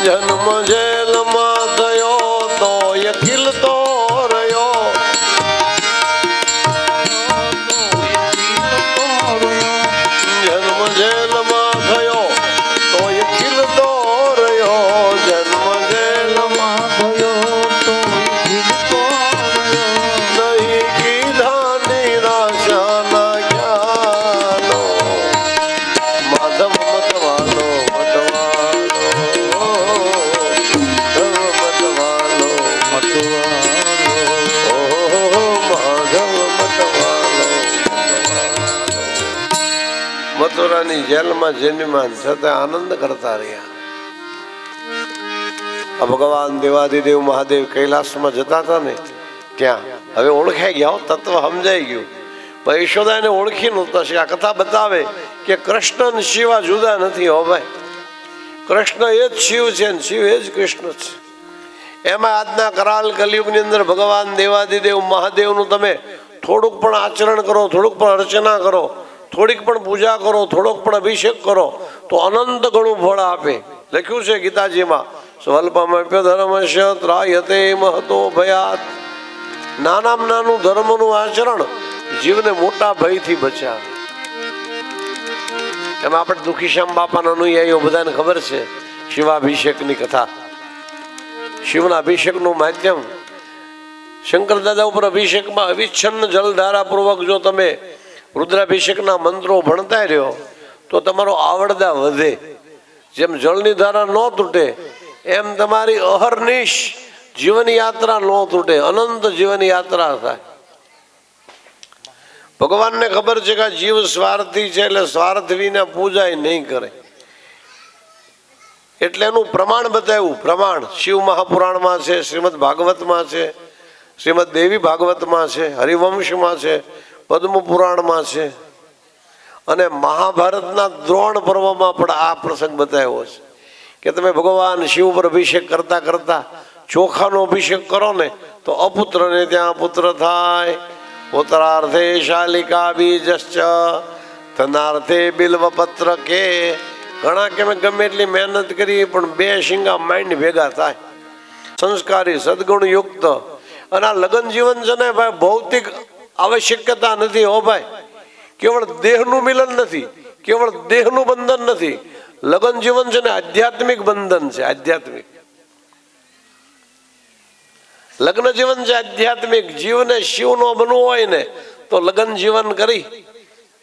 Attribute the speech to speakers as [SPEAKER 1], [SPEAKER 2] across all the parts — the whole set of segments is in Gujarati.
[SPEAKER 1] જન્મ જેલમાં થયો તો એ ખીલતો રહ્યો. જન્મ જેલમાં થયો તો એ ખીલતો રહ્યો. જન્મ જેલમાં થયો તો ખીલતો રહ્યો. નહીં કીધા નિરાશાના જ્ઞાનો માધવ મતવાલો મથુરાની જેલમાં જન્મ્યા છતાં આનંદ કરતા રહ્યા. ભગવાન દેવાધિદેવ મહાદેવ કૈલાસમાં જતા હતા ને ત્યાં હવે ઓળખાઈ ગયા, તત્વ સમજાઈ ગયું. પણ યશોદાને ઓળખી નહોતા. આ કથા બતાવે કે કૃષ્ણ ને શિવ જુદા નથી. હો ભાઈ, કૃષ્ણ એ જ શિવ છે ને શિવ એ જ કૃષ્ણ છે. એમાં આજના કરાલ કલિયુગની અંદર ભગવાન દેવાધિદેવ મહાદેવનું તમે થોડુંક પણ આચરણ કરો, થોડુંક પણ અર્ચના કરો, થોડીક પણ પૂજા કરો, થોડોક પણ અભિષેક કરો તો અનંત ઘણું ફળ આપે. લખ્યું છે ગીતાજીમાં, સ્વલ્પમપ્ય ધર્મસ્ય ત્રાયતે મહતો ભયાત. નાનામાં નાનું ધર્મનું આચરણ જીવને મોટા ભયથી બચાવે. એમાં આપણે દુખીશ્યામ બાપાના અનુયાયીઓ બધાને ખબર છે શિવાભિષેકની કથા. શિવના અભિષેકનું માધ્યમ શંકર દાદા ઉપર અભિષેકમાં અવિચ્છન્ન જલધારા પૂર્વક જો તમે રુદ્રાભિષેકના મંત્રો ભણતા રહ્યો તો તમારો આવડતા વધે. જેમ જળની ધારા ન તૂટે એમ તમારી અહર્નિશ જીવન યાત્રા ન તૂટે, અનંત જીવન યાત્રા થાય. ભગવાનને ખબર છે કે જીવ સ્વાર્થી છે એટલે સ્વાર્થ વિના પૂજા નહીં કરે. એટલે એનું પ્રમાણ બતાવ્યું. પ્રમાણ શિવ મહાપુરાણમાં છે, શ્રીમદ ભાગવતમાં છે, શ્રીમદ દેવી ભાગવતમાં છે, હરિવંશમાં છે, પદ્મ પુરાણમાં છે અને મહાભારતના દ્રોણ પર્વમાં પણ આ પ્રસંગ બતાવ્યો છે કે તમે ભગવાન શિવ પર અભિષેક કરતા કરતા ચોખાનો અભિષેક કરો ને તો અપુત્રને ત્યાં પુત્ર થાય. પુત્રાર્થે શાલિકા બીજશ્ચ ધનાર્થે બિલ્વપત્ર કે. ઘણા કે મેં ગમે એટલી મહેનત કરી પણ બે શીંગા માઇન્ડ ભેગા થાય. સંસ્કારી સદગુણ યુક્ત. અને આ લગ્ન જીવન છે ને ભાઈ ભૌતિક આવશ્યકતા નથી. હો ભાઈ, કેવળ દેહનું મિલન નથી, કેવળ દેહનું બંધન નથી. લગ્ન જીવન છે ને આધ્યાત્મિક બંધન છે. આધ્યાત્મિક લગ્ન જીવન છે આધ્યાત્મિક. જીવને શિવનો બનવું હોય ને તો લગ્ન જીવન કરી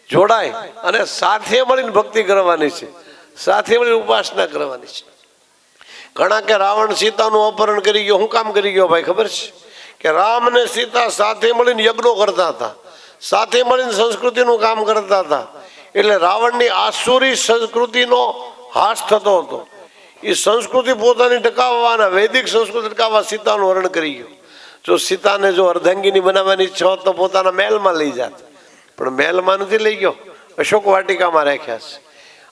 [SPEAKER 1] જોડાય અને સાથે મળીને ભક્તિ કરવાની છે, સાથે મળીને ઉપાસના કરવાની છે. ઘણા કે રાવણ સીતાનું અપહરણ કરી ગયો. શું કામ કરી ગયો ભાઈ ખબર છે? કે રામ ને સીતા સાથે મળીને યજ્ઞો કરતા હતા, સાથે મળીને સંસ્કૃતિનું કામ કરતા હતા. એટલે રાવણની આસુરી સંસ્કૃતિનો હાસ થતો હતો. એ સંસ્કૃતિ પોતાની ટકાવવાના, વૈદિક સંસ્કૃતિ ટકાવવા સીતાનું હરણ કરી ગયો. જો સીતાને જો અર્ધાંગીની બનાવવાની ઈચ્છા હોત તો પોતાના મહેલમાં લઈ જાત, પણ મહેલમાં નથી લઈ ગયો, અશોક વાટિકામાં રાખ્યા છે.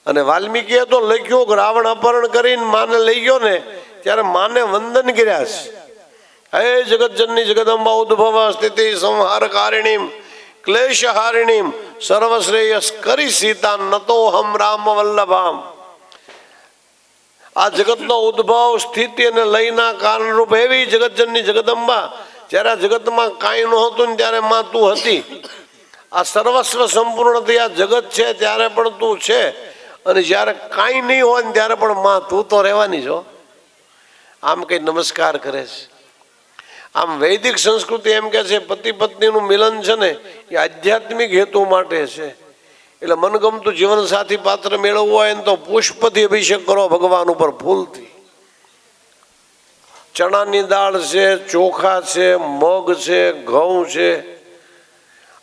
[SPEAKER 1] અને વાલ્મીકીએ તો લખ્યું કે રાવણ અપહરણ કરીને માને લઈ ગયો ને ત્યારે માને વંદન કર્યા છે. હે જગતજનની જગદંબા ઉદ્ભવ સ્થિતિ સંહારકારિણીમ ક્લેશહારિણીમ સર્વશ્રેયસ કરી સીતા નતો હમ રામ વલ્લભામ. આ જગતનો ઉદ્ભવ સ્થિતિ અને લયના કારણરૂપ એવી જગતજનની જગદંબા, જ્યારે આ જગતમાં કાંઈ નહોતું ને ત્યારે માં તું હતી. આ સર્વસ્વ સંપૂર્ણથી આ જગત છે ત્યારે પણ તું છે, અને જ્યારે કાંઈ નહીં હોય ને ત્યારે પણ માં તું તો રહેવાની છો. આમ કઈ નમસ્કાર કરે છે. આમ વૈદિક સંસ્કૃતિ એમ કે છે પતિ પત્નીનું મિલન છે ને એ આધ્યાત્મિક હેતુ માટે છે. એટલે મનગમતું જીવન સાથી પાત્ર મેળવવું હોય ને તો પુષ્પથી અભિષેક કરો ભગવાન ઉપર, ફૂલથી. ચણાની દાળ છે, ચોખા છે, મગ છે, ઘઉં છે,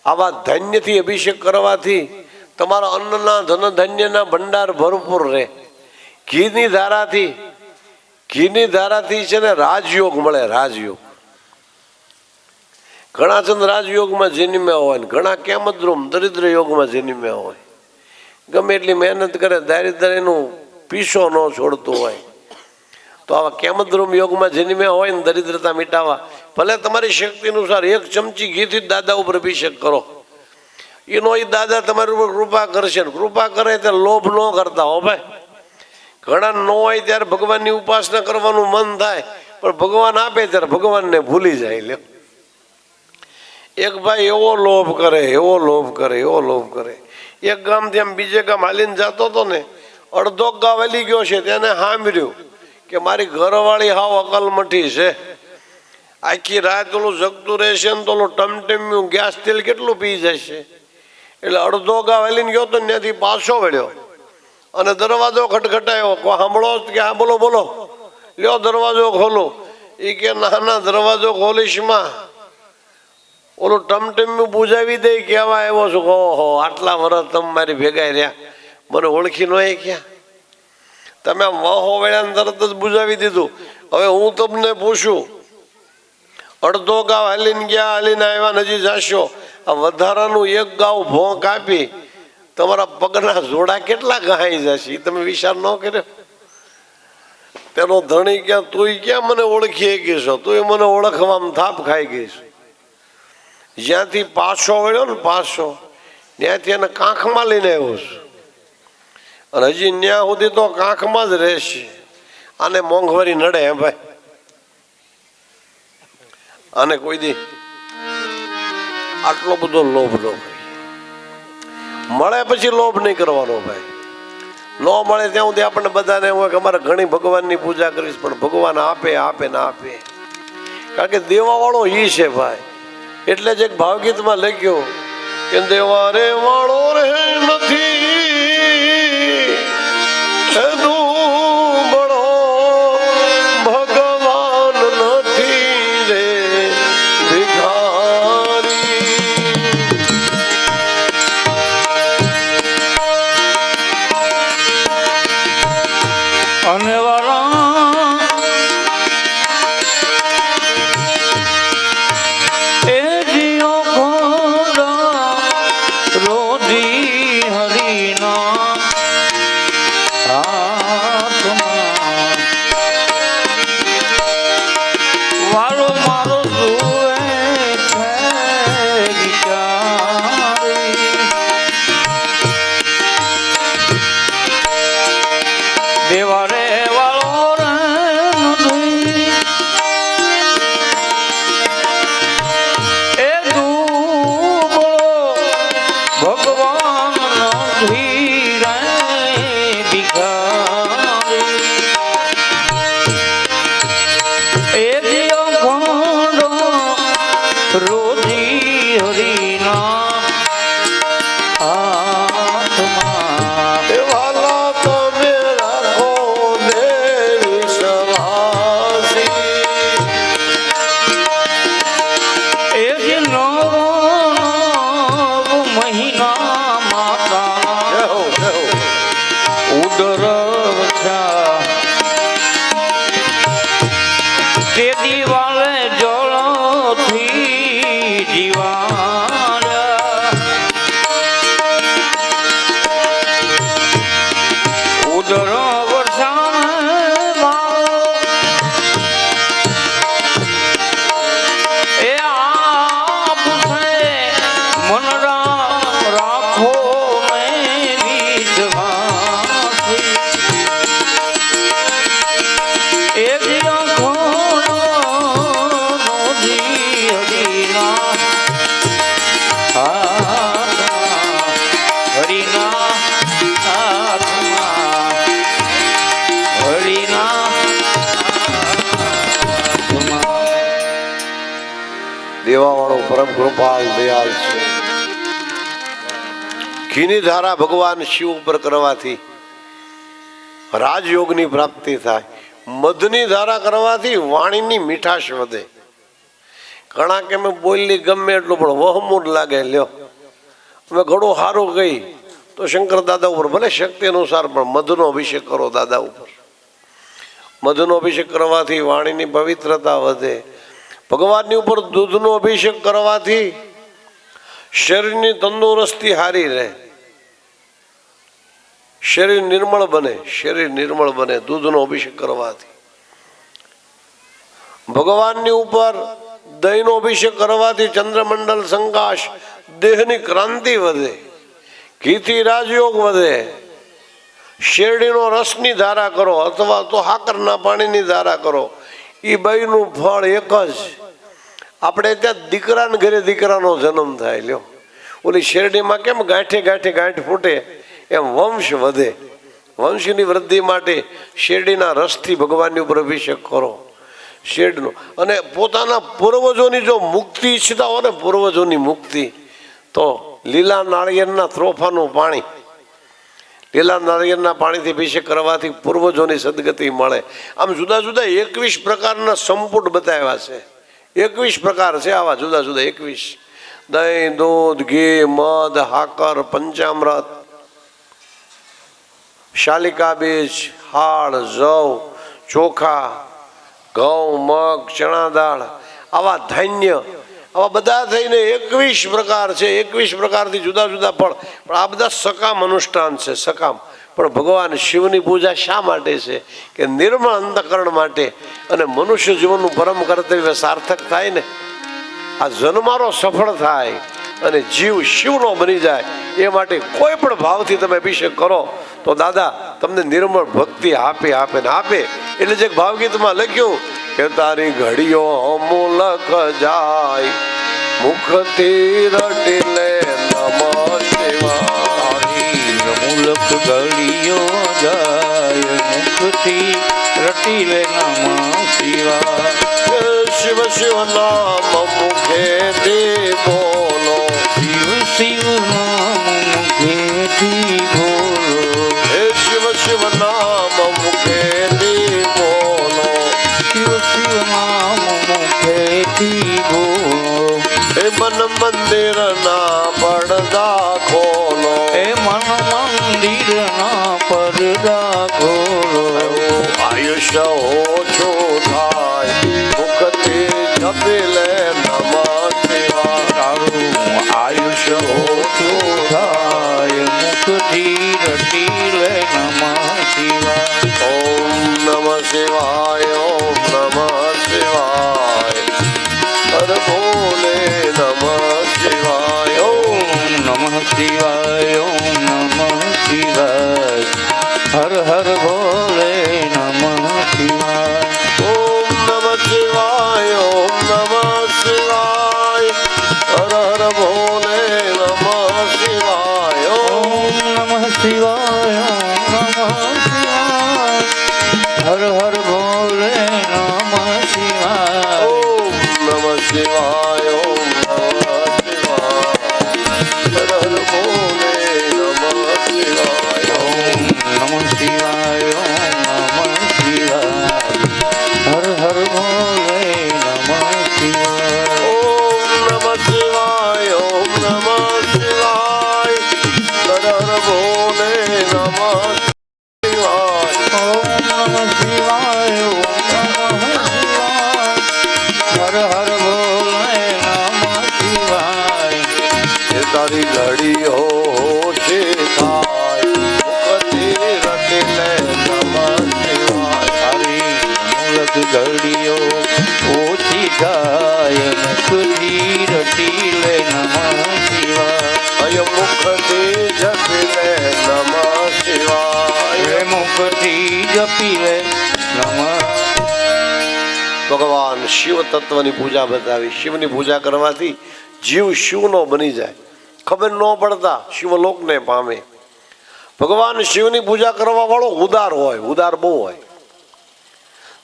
[SPEAKER 1] આવા ધાન્યથી અભિષેક કરવાથી તમારા અન્નના ધન ધાન્યના ભંડાર ભરપૂર રહે. ઘીની ધારાથી છે ને રાજયોગ મળે. રાજયોગ ઘણા ચંદ રાજયોગમાં જન્મ્યા હોય ને ઘણા કેમદ્રુમ દરિદ્ર યોગમાં જન્મ્યા હોય. ગમે એટલી મહેનત કરે દારિદ્ર્યનું પીછો ન છોડતું હોય તો આવા કેમદ્રુમ યોગમાં જન્મ્યા હોય ને દરિદ્રતા મિટાવવા ભલે તમારી શક્તિ અનુસાર 1 ચમચી ઘીથી દાદા ઉપર અભિષેક કરો. એનો એ દાદા તમારી ઉપર કૃપા કરશે. કૃપા કરે તે લોભ ન કરતા હો ભાઈ. ઘણા ન હોય ત્યારે ભગવાનની ઉપાસના કરવાનું મન થાય, પણ ભગવાન આપે ત્યારે ભગવાનને ભૂલી જાય. લ્યો, એક ભાઈ એવો લોભ કરે, એવો લોભ કરે, એવો લોભ કરે. એક ગામથી આમ બીજે ગામ હાલીને જતો હતો ને, અડધો ગામ હલી ગયો છે. તેને સાંભળ્યું કે મારી ઘરવાળી હાવ અકલમઠી છે, આખી રાત ઓલું જગતું રહેશે ને તો ઓલું ટમટમ્યું ગેસ તેલ કેટલું પી જશે. એટલે અડધો ગામ હલીને ગયો તો ત્યાંથી પાછો વળ્યો અને દરવાજો ખટખટાયો. સાંભળો કે હા બોલો બોલો, લ્યો દરવાજો ખોલો. એ કે ના ના, દરવાજો ખોલીશ માં, ઓલું ટમટમ્યું બુજાવી દે. કેવા આવ્યો છું? ઓહો, આટલા વર્ષ તમે મારી ભેગા રહ્યા, મને ઓળખી ન ક્યાં? તમે વહો વેળાને તરત જ બુજાવી દીધું. હવે હું તમને પૂછું, અડધો ગાવ હાલીને ગયા, હાલીને આવ્યા, હજી જાશો, આ વધારાનું એક ગાવ ભોં કાપી તમારા પગના જોડા કેટલા ઘાઈ જશે, તમે વિચાર ન કર્યો? પેલો ધણી ક્યાં, તું ક્યાં મને ઓળખી ગઈશો? તું મને ઓળખવામાં થાપ ખાઈ ગઈશ. જ્યાંથી પાછો વળ્યો ને, પાછો ત્યાંથી એને કાંખમાં લઈને આવ્યો છું, અને હજી ત્યાં સુધી તો કાંખમાં જ રહેશે. આને મોંઘવારી નડે હે ભાઈ, આને કોઈ દી આટલો બધો લોભ ન કરે. મળે પછી લોભ નહીં કરવાનો ભાઈ. ન મળે ત્યાં સુધી આપણને બધાને હોય કે અમારે ઘણી ભગવાનની પૂજા કરીશ, પણ ભગવાન આપે આપે ને આપે. કારણ કે દેવાવાળો ઈ છે ભાઈ. એટલે જ એક ભાવગીતમાં લખ્યું કે દેવા રે વાળો રે નથી, એનું બળો ભગવાન નથી રે ભિખારી.
[SPEAKER 2] અને
[SPEAKER 1] દેવાવાળો પરમ કૃપાલ દયાલ છે. ઘીની ધારા ભગવાન શિવ ઉપર કરવાથી રાજયોગની પ્રાપ્તિ થાય. મધની ધારા કરવાથી વાણીની મીઠાશ વધે. ઘણા કે મેં બોલી ગમે એટલું પણ વહમૂળ લાગે. લ્યો, અમે ઘણું સારું કહી તો શંકર દાદા ઉપર ભલે શક્તિ અનુસાર પણ મધનો અભિષેક કરો દાદા ઉપર. મધનો અભિષેક કરવાથી વાણીની પવિત્રતા વધે. ભગવાનની ઉપર દૂધનો અભિષેક કરવાથી શરીરની તંદુરસ્તી સારી રહે, શરીર નિર્મળ બને. શરીર નિર્મળ બને દૂધનો અભિષેક કરવાથી. ભગવાનની ઉપર દહીંનો અભિષેક કરવાથી ચંદ્રમંડળ સંકાશ દેહની ક્રાંતિ વધે. ઘીથી રાજયોગ વધે. શેરડીનો રસની ધારા કરો અથવા તો હાકરના પાણીની ધારા કરો, એ બેયનું ફળ એક જ. આપણે ત્યાં દીકરાને ઘરે દીકરાનો જન્મ થાય. લ્યો, ઓલી શેરડીમાં કેમ ગાંઠે ગાંઠે ગાંઠ ફૂટે, એમ વંશ વધે. વંશની વૃદ્ધિ માટે શેરડીના રસથી ભગવાનની ઉપર અભિષેક કરો. શેરડીનો અને પોતાના પૂર્વજોની જો મુક્તિ ઈચ્છતા હોય ને, પૂર્વજોની મુક્તિ, તો લીલા નાળિયેરના ત્રોફાનું પાણી, લીલા નાળિયેરના પાણીથી અભિષેક કરવાથી પૂર્વજોની સદગતિ મળે. આમ જુદા જુદા 21 પ્રકારના સંપુટ બતાવ્યા છે. 21 પ્રકાર છે આવા જુદા જુદા 21. દહીં, દૂધ, ઘી, મધ, હાકર, પંચામૃત, શાલિકા બીજ, હાળ, જવ, ચોખા, ઘઉં, મગ, ચણા દાળ, આવા ધાન્ય, આવા બધા થઈને 21 પ્રકાર છે. 21 પ્રકારથી જુદા જુદા ફળ. પણ આ બધા સકામ અનુષ્ઠાન છે, સકામ. પણ ભગવાન શિવની પૂજા શા માટે છે? કે નિર્મળ અંતઃકરણ માટે, અને મનુષ્ય જીવનનું પરમ કર્તવ્ય સાર્થક થાય ને, આ જન્મારો સફળ થાય અને જીવ શિવનો બની જાય, એ માટે કોઈ પણ ભાવથી તમે અભિષેક કરો તો દાદા તમને નિર્મળ ભક્તિ આપે આપે ને આપે. એટલે જે ભાવગીતમાં લખ્યું કે તારી ઘડીઓ અમૂલક જાય, મુખથી રટી લે નમઃ શિવાય.
[SPEAKER 2] મૂલક ઘડીઓ જાય, મુખથી રટી લે નમઃ શિવાય.
[SPEAKER 1] શિવ શિવ નામ મુખેથી બોલો,
[SPEAKER 2] શિવ શિવ નામ મુખેથી બોલો.
[SPEAKER 1] હે શિવ શિવ નામ મુખેથી બોલો,
[SPEAKER 2] શિવ શિવ નામ મુખેથી બોલો.
[SPEAKER 1] હે મન મંદિરના પડદા ખોલો,
[SPEAKER 2] હે મન મંદિરના પડદા ખોલો.
[SPEAKER 1] આયુષ્ય ઓછું થાય, મુખથી જપી લે નમઃ શિવાય.
[SPEAKER 2] તારું આયુષ્ય ઓછું થાય, મુખથી રટી લે નમઃ શિવાય.
[SPEAKER 1] ઓમ નમઃ શિવાય, ઓમ નમઃ શિવાય, હર ભોલે નમઃ શિવાય.
[SPEAKER 2] ઓમ નમઃ શિવાય, ઓમ નમઃ શિવાય, હર હર ભોલે નમઃ શિવાય.
[SPEAKER 1] ઓમ નમઃ શિવાય, ઓમ નમઃ શિવાય, હર હર ભોલે નમઃ શિવાય.
[SPEAKER 2] ઓમ નમઃ શિવાય, ઓમ નમઃ શિવાય, હર હર ભોલે નમઃ શિવાય.
[SPEAKER 1] ઓમ નમઃ શિવાય, ઓમ નમઃ શિવાય, હર હર ભોલે નમઃ શિવાય.
[SPEAKER 2] ઓમ નમઃ શિવાય, ઓમ નમઃ શિવાય, હર હર ભોલે નમઃ શિવાય.
[SPEAKER 1] ઓમ નમઃ શિવાય, ઓમ નમઃ શિવાય, હર હર ભોલે નમઃ શિવાય.
[SPEAKER 2] ઓમ નમઃ શિવાય, ઓમ નમઃ શિવાય, હર હર ભોલે નમઃ શિવાય.
[SPEAKER 1] એ તારી ઘડીઓ ઓછી થાય, મુખથી રટી લે નમઃ શિવાય.
[SPEAKER 2] તારી મૂલક ઘડીઓ ઓછી થાય, મુખથી રટી લે નમઃ શિવાય.
[SPEAKER 1] અય મુખથી જપી લે નમઃ શિવાય.
[SPEAKER 2] હે મુખથી જપી લે નમઃ.
[SPEAKER 1] ભગવાન શિવ તત્વની પૂજા બતાવી. શિવની પૂજા કરવાથી જીવ શિવનો બની જાય, ખબર ન પડતા શિવલોકને પામે. ભગવાન શિવની પૂજા કરવા વાળો ઉદાર હોય, ઉદાર બહુ હોય.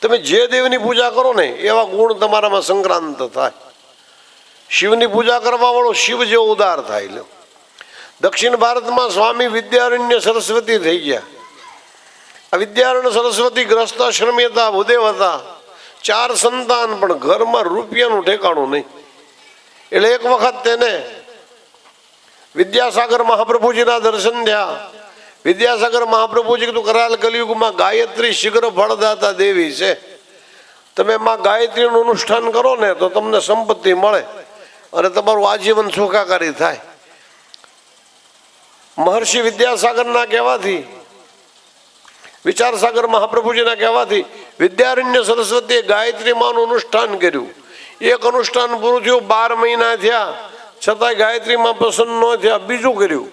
[SPEAKER 1] તમે જે દેવની પૂજા કરો ને એવા ગુણ તમારામાં સંક્રાંત થાય. શિવની પૂજા કરવા વાળો શિવ જેવો ઉદાર થાય. લો, દક્ષિણ ભારતમાં સ્વામી વિદ્યારણ્ય સરસ્વતી થઈ ગયા. આ વિદ્યારણ્ય સરસ્વતી ગ્રસ્તાશ્રમી હતા, ભૂદેવ હતા, 4 સંતાન, પણ ઘરમાં રૂપિયાનું ઠેકાણું નહીં. એટલે એક વખત તેને વિદ્યાસાગર મહાપ્રભુજીના દર્શન થયા. વિદ્યાસાગર મહાપ્રભુજી કીધું, કરાલ કલિયુગમાં ગાયત્રી શીઘ્ર ફળદાતા દેવી છે, તમે માં ગાયત્રીનું અનુષ્ઠાન કરો ને તો તમને સંપત્તિ મળે અને તમારું આજીવન સુખાકારી થાય. મહર્ષિ વિદ્યાસાગરના કહેવાથી, વિચારસાગર મહાપ્રભુજીના કહેવાથી વિદ્યારણ્ય સરસ્વતીએ ગાયત્રી માનું અનુષ્ઠાન કર્યું. એક અનુષ્ઠાન પૂરું થયું, 12 મહિના થયા છતાંય ગાયત્રીમાં પ્રસન્ન ન થયા. બીજું કર્યું.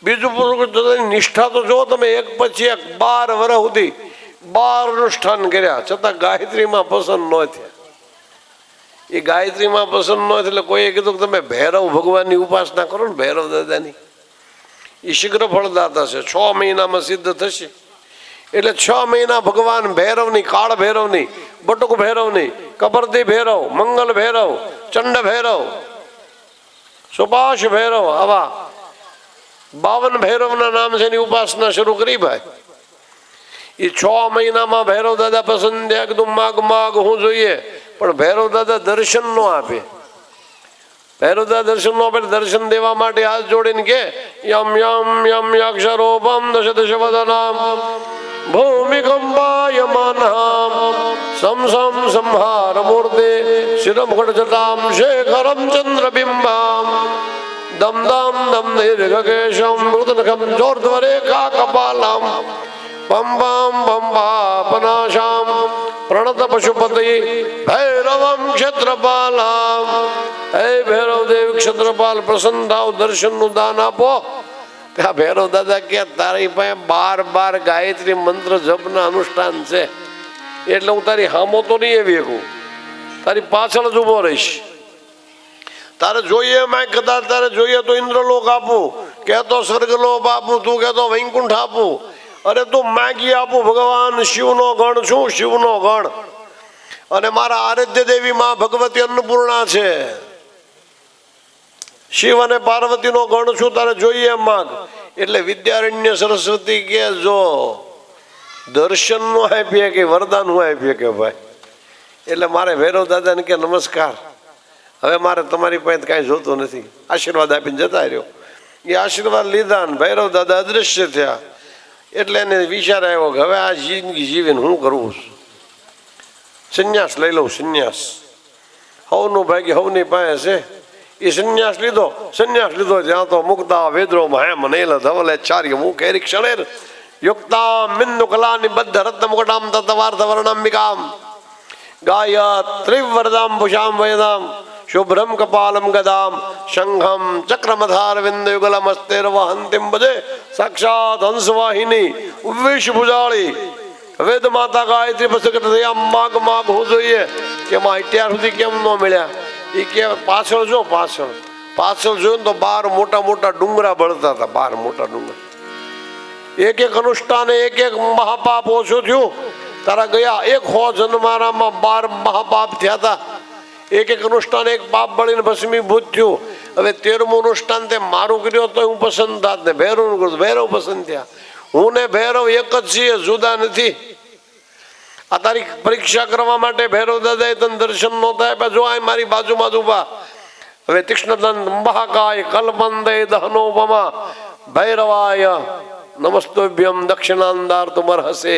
[SPEAKER 1] બીજું પૂરું દાદાની નિષ્ઠા તો જો તમે એક પછી એક 12 વર્ષ સુધી 12 અનુષ્ઠાન કર્યા છતાં ગાયત્રીમાં પસંદ ન થયા. એ ગાયત્રીમાં પસંદ ન એટલે કોઈએ કીધું કે તમે ભૈરવ ભગવાનની ઉપાસના કરો ને ભૈરવ દાદાની, એ શીઘ્ર ફળદાતા છે, 6 મહિનામાં સિદ્ધ થશે. એટલે 6 મહિના ભગવાન ભૈરવની, કાળ ભૈરવની, બટુક ભૈરવની, કબરદી ભૈરવ, મંગલ ભૈરવ, ચંડ ભૈરવ, સુપાશ ભૈરવ, આવા 52 ભૈરવના નામ છે એની ઉપાસના શરૂ કરી ભાઈ. એ 6 મહિનામાં ભૈરવ દાદા પસંદ થયા, કીધું માગ માગ હું જોઈએ, પણ ભૈરવ દાદા દર્શન ન આપે. ભૈરવ દાદા દર્શન ન આપે, દર્શન દેવા માટે હાથ જોડીને કે યમ યમ યમ યક્ષરોપમ દશ દશ વદનામ ભૂમિકંપાયમાનહામ સમ સમ સંહાર મૂર્તે શિરમ ખડજટામ શેખરમ ચંદ્રબિંબામ દમ દમ દમ નિર્ગકેશમ મૃતનખમ ચોર્ધ્વરેખા કપાલમ પમ પમ પંપાપનાશામ પ્રણત પશુપતિ ભૈરવમ ક્ષેત્રપાલામ. હે ભૈરવ દેવ ક્ષેત્રપાલ, પ્રસન્ન થાવ, દર્શનનું દાન આપો. ત્યાં ભૈરવ દાદા કે તારી પાસે 12 ગાયત્રી મંત્ર જપના અનુષ્ઠાન છે, એટલે હું તારી હામો તો નહીં એવી શકું, તારી પાછળ જ ઉભો રહીશ. તારે જોઈએ મેં કદાચ તારે જોઈએ તો ઇન્દ્રલોક આપું, કહેતો સ્વર્ગલોક આપું, તું કહેતો વૈકુંઠ આપું. અરે તું માગી આપું, ભગવાન શિવનો ગણ છું, શિવનો ગણ. અને મારા આરાધ્ય દેવી માં ભગવતી અન્નપૂર્ણા છે, શિવ અને પાર્વતીનો ગણ છું, તારે જોઈએ એમ માગ. એટલે વિદ્યારણ્ય સરસ્વતી કે જો દર્શન નો આપીએ કે વરદાન નું આપીએ કે ભાઈ. એટલે મારે ભૈરવ દાદાને કે નમસ્કાર, હવે મારે તમારી પાસે કાંઈ જોતું નથી, આશીર્વાદ આપીને જતા રહ્યો. એ આશીર્વાદ લીધા ને ભૈરવ દાદા અદૃશ્ય થયા. એટલે એને વિચાર આવ્યો કે હવે આ જિંદગી જીવીને હું કરવું છું, સંન્યાસ લઈ લઉં. સંન્યાસ હવનું ભાગ્ય હવની પાસે છે. એ સંન્યાસ લીધો જ્યાં તો મુક્તા વેદ્રો હેમ નૈલ ધવલે ચાર્ય મુખ એરી ક્ષણેર યુક્તામ બિંદુ કલાની બદ્ધ રત્ન મુકટામ તત્વાર્થ વર્ણાંબિકામ ગાય ત્રિવરદામ ભુષામ વેદામ શુભ્રમ કપાલમ ગદામ શંખમ ચક્રમધાર વિંદયુગલમ અસ્તેર વહંતિમ ભજે સાક્ષાત હંસવાહિની ઉવેશ ભુજાળી વેદ માતા ગાયત્રી પ્રસકટ થયા. માગ માગ હું જોઈએ કે માં અત્યાર સુધી કેમ ન મળ્યા. એ કે પાછળ જો, પાછળ જોયું તો 12 મોટા મોટા ડુંગરા બળતા હતા, 12 મોટા ડુંગરા. એક એક અનુષ્ઠાન એક એક મહાપાપ ઓછું થયું. તારા ગયા 100 જન્મારામાં 12 મહાપાપ થયા હતા. એક એક અનુષ્ઠાન એક પાપ બળીને ભસ્મીભૂત થયું. હવે 13મું અનુષ્ઠાન તે મારું કર્યું તો હું પસંદ થાત ને ભૈરવનું કર્યું, ભૈરવ પસંદ થયા. હું ને ભૈરવ એક જ છીએ, જુદા નથી. આ તારી પરીક્ષા કરવા માટે ભૈરવ દાદાએ તને દર્શન ન થાય. જો આ મારી બાજુમાં જ ઉભા. હવે તીક્ષ્ણદંત મહાકાય કલ્પંદે દહનોપમા ભૈરવાય નમસ્તોભ્યમ દક્ષિણાંદાર તુમર હસે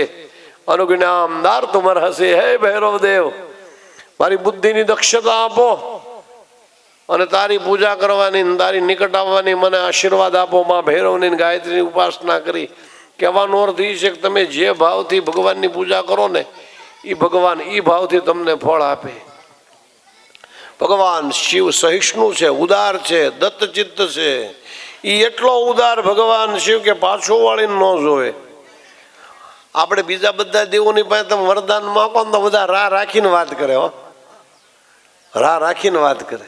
[SPEAKER 1] અનુજ્ઞામદાર તુમર હસે. હે ભૈરવ દેવ, મારી બુદ્ધિની દક્ષતા આપો અને તારી પૂજા કરવાની, તારી નિકટ આવવાની મને આશીર્વાદ આપો. માં ભૈરવની ગાયત્રીની ઉપાસના કરી. કહેવાનો અર્થ એ છે કે તમે જે ભાવથી ભગવાનની પૂજા કરો ને એ ભગવાન એ ભાવથી તમને ફળ આપે. ભગવાન શિવ સહિષ્ણુ છે, ઉદાર છે, દત્તચિત્ત છે. એ એટલો ઉદાર ભગવાન શિવ કે પાછો વાળીને ન જોવે. આપણે બીજા બધા દેવોની પાસે તમે વરદાન માંગો ને તો બધા રાહ રાખીને વાત કરે, હો, રાહ રાખીને વાત કરે.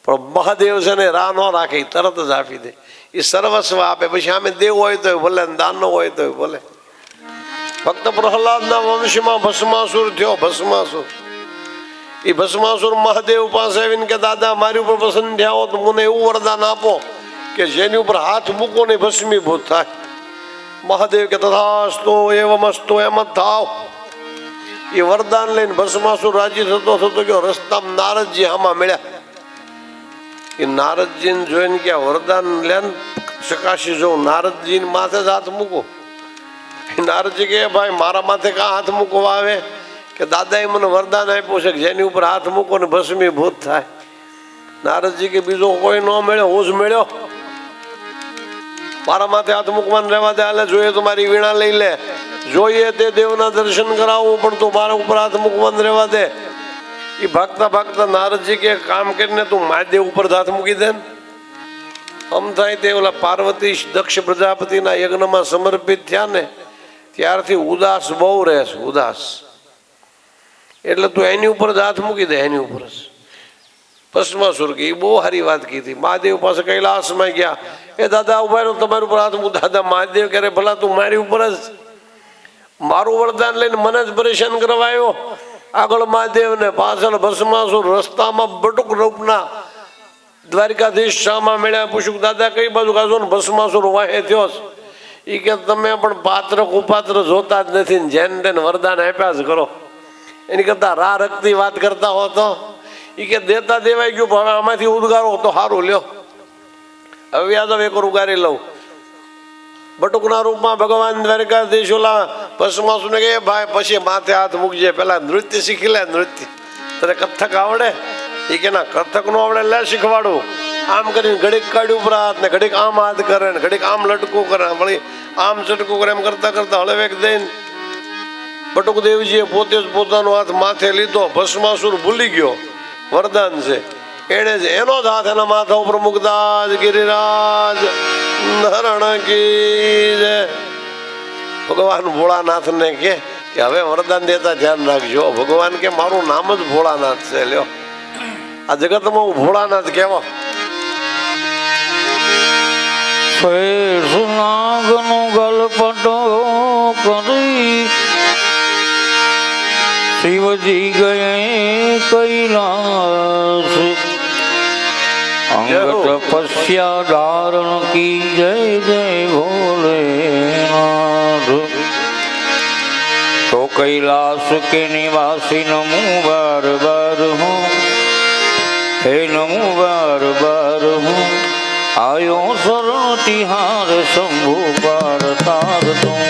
[SPEAKER 1] પણ મહાદેવ છે ને રાહ ન રાખે, તરત જ આપી દે. એ સર્વસ્વ આપે. પછી આમે દેવ હોય તો ભલે, દાન હોય તો ભલે. ફક્ત પ્રહલાદના વંશમાં ભસ્માસુર થયો. ભસ્માસુર, એ ભસ્માસુર મહાદેવ પાસે આવીને કે દાદા મારી ઉપર પસંદ થયા હો તો મને એવું વરદાન આપો કે જેની ઉપર હાથ મૂકો ને ભસ્મીભૂત થાય. મહાદેવ કે તથાસ્તુ એવમસ્તુ, એમ જ થાવ. એ વરદાન લઈને ભસ્માસુર રાજી થતો ગયો. રસ્તામાં નારદજી આમાં મળ્યા. એ નારદજીને જોઈને કે વરદાન લે ચકાશી જોઉં. નારદજી માથે જ હાથ મૂકો. નારદજી કે ભાઈ મારા માથે કાં હાથ મૂકવા આવે? કે દાદાએ મને વરદાન આપ્યું છે કે જેની ઉપર હાથ મૂકો ને ભસ્મીભૂત થાય. નારદજી કે બીજો કોઈ ન મળ્યો, હું જ મળ્યો. મારા માથે હાથ મૂકવાને રહેવા દે. હાલે જોઈએ તો મારી વીણા લઈ લે, જોઈએ તે દેવના દર્શન કરાવવું, પણ તું મારા ઉપર હાથ મૂકવાને રહેવા દે. એ ભાગતા ભાગતા નારદજી કે કામ કરીને તું મહાદેવ ઉપર હાથ મૂકી દે. આમ થાય તે ઓલા પાર્વતી દક્ષ પ્રજાપતિના યજ્ઞમાં સમર્પિત થયા ને ત્યારથી ઉદાસ બહુ રહે છે, ઉદાસ. એટલે તું એની ઉપર જ હાથ મૂકી દે, એની ઉપર જ. ભસ્માસુર કે એ બહુ સારી વાત કીધી. મહાદેવ પાસે કૈલાસમાં ગયા, એ દાદા ઉભા રહ્યો, તમારી ઉપર હાથ મૂક. દાદા મહાદેવ ક્યારે ભલા તું મારી ઉપર જ મારું વરદાન લઈને મને જ પરેશાન કરવા આવ્યો. આગળ મહાદેવ ને પાછળ ભસ્માસુર, રસ્તામાં બટુક રૂપના દ્વારિકાધીશ શામાં મળ્યા. પૂછ્યું દાદા કઈ બાજુ કાજો ને ભસ્માસુર વાહે થયો. એ કે તમે પણ પાત્ર કુપાત્ર જોતા જ નથી ને જેન તેને વરદાન આપ્યા જ કરો. એની કરતા રા રખતી વાત કરતા હો તો એ કે દેતા દેવાઈ ગયું, પણ હવે આમાંથી ઉદ્ગારો તો સારું લ્યો. હવે યાદવ એક ઉગારી લઉં. બટુકના રૂપમાં ભગવાન દ્વારકાધીશ ઓલા ભસ્માસુરને કહે ભાઈ પછી માથે હાથ મૂકજે, પેલા નૃત્ય શીખી લે. નૃત્ય તને કથક આવડે? એ કે ના કથક નો આવડે, લે શીખવાડું. આમ કરીને ઘડીક કાઢ્યું ઉપર હાથ ને ઘડીક આમ હાથ કરે ને ઘડીક આમ લટકું કરે, વળી આમ ચટકું કરે. એમ કરતા કરતા હળવેક દઈને બટુકદેવજીએ પોતે જ પોતાનો હાથ માથે લીધો. ભસ્માસુર ભૂલી ગયો વરદાન છે, એણે જ એનો જ હાથ એના માથા ઉપર મૂકતા જ ગિરિરાજ ધરણ કી જય. ભગવાન ભોળાનાથ ને કે હવે વરદાન દેતા ધ્યાન રાખજો. ભગવાન કે મારું નામ જ ભોળાનાથ છે, લ્યો આ જગતમાં હું ભોળાનાથ કહેવા.
[SPEAKER 2] નાગનો ગલપટો કરી શિવજી ગયે કૈલાસ, અંગ તપસ્યા ધારણ કી જય જય ભોલેનાથ. તો कैलाश के निवासी नमो बार बार हूँ, हे नमो बार बार हूँ. आयो शरण तिहार शंभु पार तार दूं.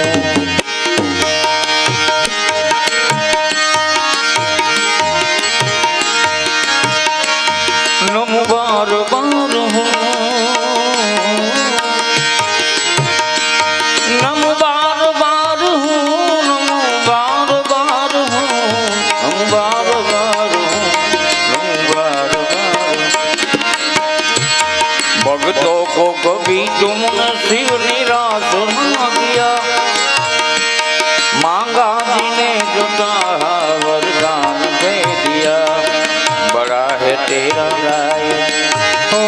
[SPEAKER 2] नमो बार बार हूँ, नमो बार बार हूँ, नमो बार बार हूँ, नमो बार बार हूँ, नमो बार बार. भक्तों को कभी तुमने शिव निराश ना किया, मांगा जिन्हें जो चाहा वरदान दे दिया. बड़ा है तेरा राय हो,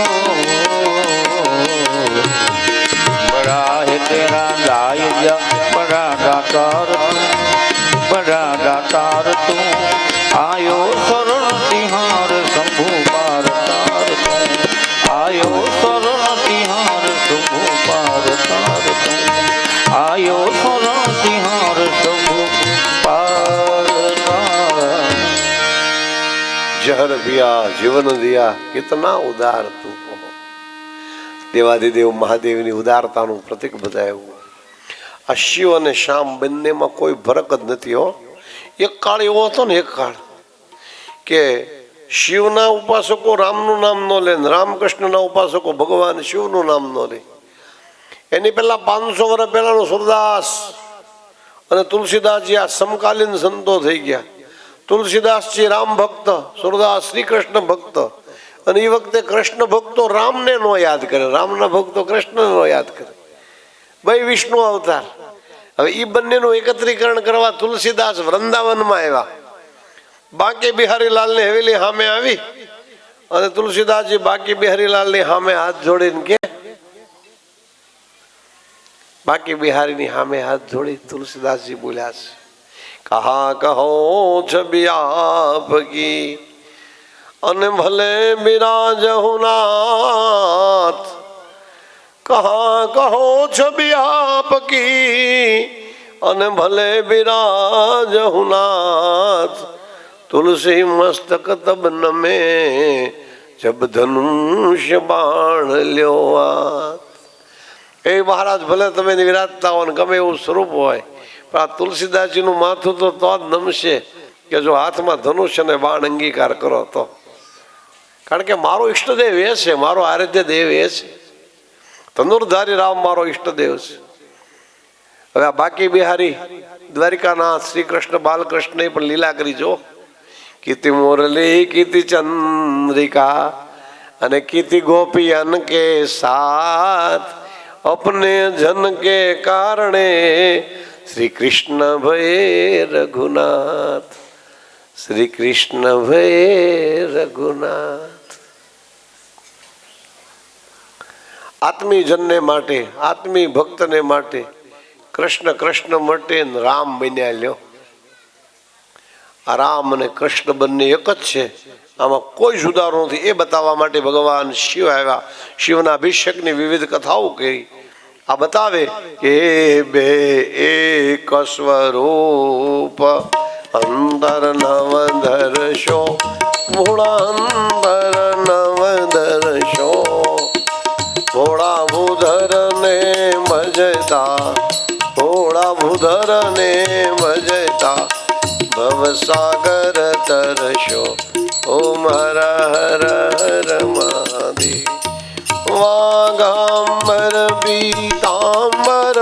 [SPEAKER 2] बड़ा है तेरा राय जा, बड़ा दातार तू, बड़ा दातार तू. आयो शरण तिहार शंभु पार तार तू, आयो शरण तिहार शंभु पार तार तू, आयो शरण तिहार शंभु पार तार.
[SPEAKER 1] जहर पिया जीवन दिया कितना उदार तू हो. દેવાધિદેવ મહાદેવની ઉદારતાનું પ્રતિક બતાવ્યું. આ શિવ અને શ્યામ બંનેમાં કોઈ ફરક જ નથી હો. એક કાળ એવો હતો ને, એક કાળ કે શિવના ઉપાસકો રામનું નામ ન લે, રામકૃષ્ણના ઉપાસકો ભગવાન શિવનું નામ ન લે. એની પહેલા 500 વર્ષ પહેલાનો સુરદાસ અને તુલસીદાસજી આ સમકાલીન સંતો થઈ ગયા. તુલસીદાસજી રામ ભક્ત, સુરદાસ શ્રી કૃષ્ણ ભક્ત. અને એ વખતે કૃષ્ણ ભક્તો રામને નો યાદ કરે, રામના ભક્તો કૃષ્ણને નો યાદ કરે. ભાઈ વિષ્ણુ અવતાર. હવે એ બંનેનું એકત્રીકરણ કરવા તુલસીદાસ વૃંદાવનમાં આવ્યા. બાંકે બિહારીલાલની હવેલી સામે આવી અને તુલસીદાસજી બાંકે બિહારીલાલની સામે હાથ જોડીને કે, બાંકે બિહારીની સામે હાથ જોડી તુલસીદાસજી બોલ્યા છે, કહા કહો છબી આપકી અને ભલે બિરાજહુ નાથ, કહા કહો છબી આપકી અને ભલે બિરાજહુ નાથ. तुलसी मस्तक तब नमे जब धनुष्य बाण ल्यो हाथ. એ મહારાજ ભલે તમે વિરાજતા હો ને ગમે એવું સ્વરૂપ હોય, પણ આ તુલસીદાસજીનું માથું તો જ નમશે કે જો હાથમાં ધનુષ્ય અને બાણ અંગીકાર કરો તો. કારણ કે મારો ઈષ્ટદેવ એ છે, મારો આરાધ્ય દેવ એ છે. ધનુર્ધારી રામ મારો ઈષ્ટદેવ છે. હવે આ બાંકે બિહારી દ્વારિકાનાથ શ્રી કૃષ્ણ બાલકૃષ્ણએ પણ લીલા કરી જો. કીર્તિ મુરલી કીર્તિ ચંદ્રિકા અને કીતી गोपियन के साथ अपने जन के कारणे श्री कृष्ण भये रघुनाथ, श्री कृष्ण भये रघुनाथ। आत्मी जन ने माटे, आत्मी भक्त ने माटे कृष्ण कृष्ण मटे राम बन्या ल्यो। आ राम અને કૃષ્ણ બંને એક જ છે, આમાં કોઈ જુદારો નથી। એ બતાવવા માટે ભગવાન શિવ આવ્યા, શિવના અભિષેકની વિવિધ કથાઓ કરી। આ બતાવે કે બે એક સ્વરૂપ અંતર નવ દર્શો, ભોળા અંતર નવ દર્શો, ભોળા ભૂધર ને ભજતા, ભોળા ભૂધર ને ભજતા ભવસાગર તરશો, ઓમ હર હર હર મહાદેવ। વાઘાંબર પીતાંબર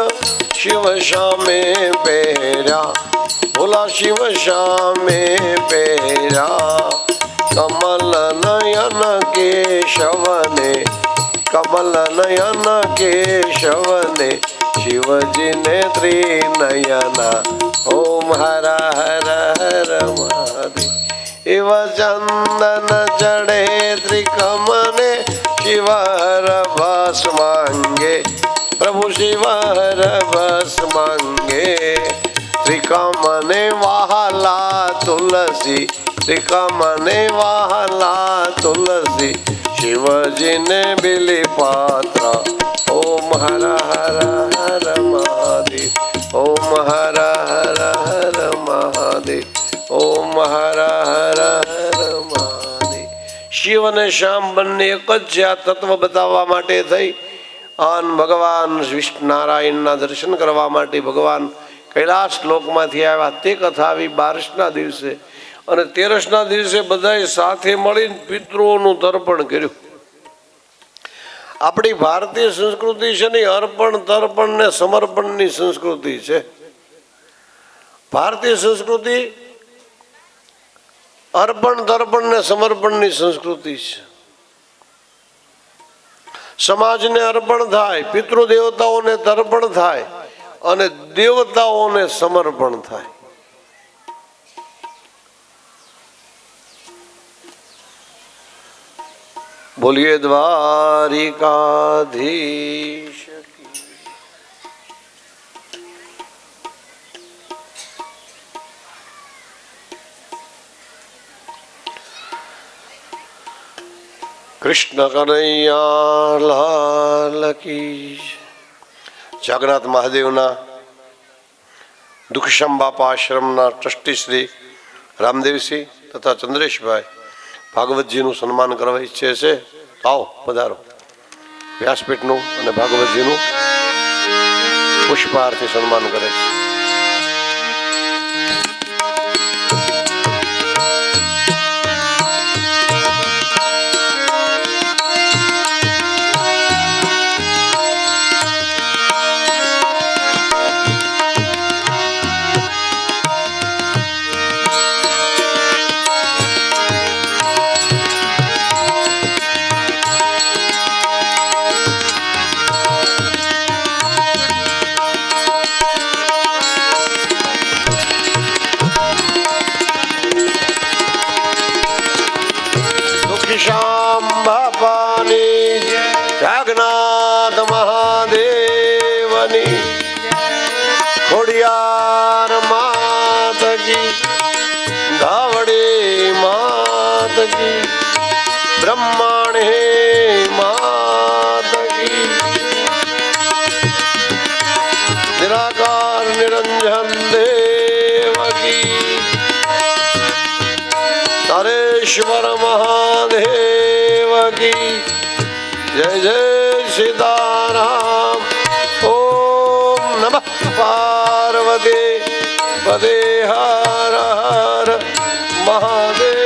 [SPEAKER 1] શિવ શામે પહેર્યા, ભોલા શિવ શામે પહેર્યા। કમલ નયન કેશવને, કમલ નયન કેશવને, શિવજીને ત્રિનયના, ઓમ હર હર હર મહાદેવ। એવ ચંદન ચડે ત્રિકમને, શિવ હર બસ માંગે, પ્રભુ શિવ હર બસ માંગે। ત્રિકમને વહાલા તુલસી, ત્રિકમને વહાલા તુલસી, શિવજીને બિલી પાત્ર, ઓમ હર હર હર મહાદેવ, ઓમ હર હર હર મહાદેવ, ઓમ હર હર હર મહાદેવ। શિવ અને શ્યામ બંને એક જ છે। આ તત્વ બતાવવા માટે થઈ અને ભગવાન વિષ્ણુ નારાયણના દર્શન કરવા માટે ભગવાન કૈલાસ લોકમાંથી આવ્યા। તે કથા આવી 12ના દિવસે, અને 13ના દિવસે બધાએ સાથે મળીને પિતૃઓનું તર્પણ કર્યું। આપણી ભારતીય સંસ્કૃતિ છે ને અર્પણ તર્પણ ને સમર્પણની સંસ્કૃતિ છે। ભારતીય સંસ્કૃતિ અર્પણ તર્પણ ને સમર્પણની સંસ્કૃતિ છે। સમાજને અર્પણ થાય, પિતૃ દેવતાઓને તર્પણ થાય અને દેવતાઓને સમર્પણ થાય। બોલીએ દ્વારિકાધીશ કી। કૃષ્ણ કનૈયા લાલ કી। જગન્નાથ મહાદેવના દુઃખશ્યામ બાપા આશ્રમના ટ્રસ્ટી શ્રી રામદેવસિંહ તથા ચંદ્રેશભાઈ ભાગવતજીનું સન્માન કરવા ઈચ્છે છે। આવો પધારો। વ્યાસપીઠનું અને ભાગવતજીનું પુષ્પહારથી સન્માન કરે છે। શ્યામ બાપાની, જગન્નાથ મહાદેવની, ખોડિયાર માત કી, ધાવડી માત કી, બ્રહ્માણી માત કી, નિરાકાર નિરંજન દેવ કી, तारेश्वर महादेव की जय जय सीताराम। ओम नमः पार्वती पदे हर हर महादेव।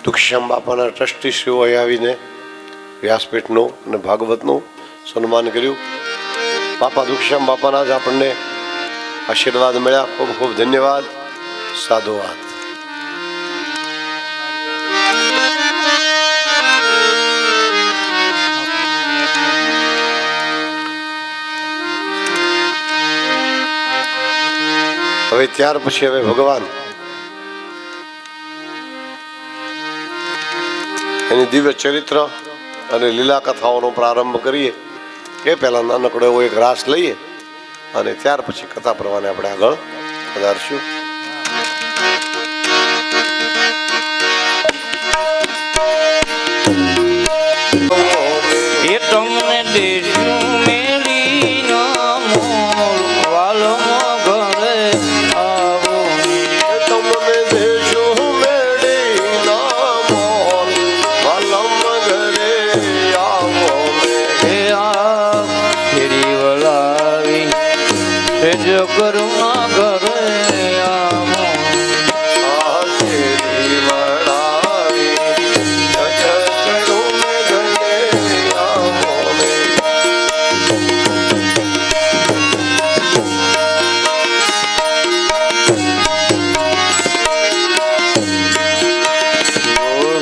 [SPEAKER 1] દુખશ્યામ બાપાના ટ્રસ્ટીશ્રીઓ અહીં આવીને વ્યાસપીઠનું અને ભાગવતનું સન્માન કર્યું. બાપા દુખશ્યામ બાપાના જ આપણને આશીર્વાદ મળ્યા. ખૂબ ખૂબ ધન્યવાદ. સાધુવાદ. હવે ત્યાર પછી હવે ભગવાન એની દિવ્ય ચરિત્ર અને લીલા કથાઓનો પ્રારંભ કરીએ એ પહેલા નાનકડો એવો એક રાસ લઈએ અને ત્યાર પછી કથા પ્રમાણે આપણે આગળ વધારશું.
[SPEAKER 2] એ તમને દેશું મેલી ના મોલ વાલમાં ઘરે આવો.
[SPEAKER 1] તમને દેશું મેળી ના મોલ વાલમ ઘરે આવો.
[SPEAKER 2] હે આ ફેરી વલાવી સેજ કરુણા ઘરે આવો.
[SPEAKER 1] આ શેરી વળાવી કરું ઘરે આવો.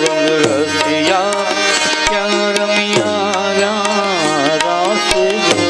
[SPEAKER 2] રંગ રસિયા ક્યાં રમ્યા રાસ જો.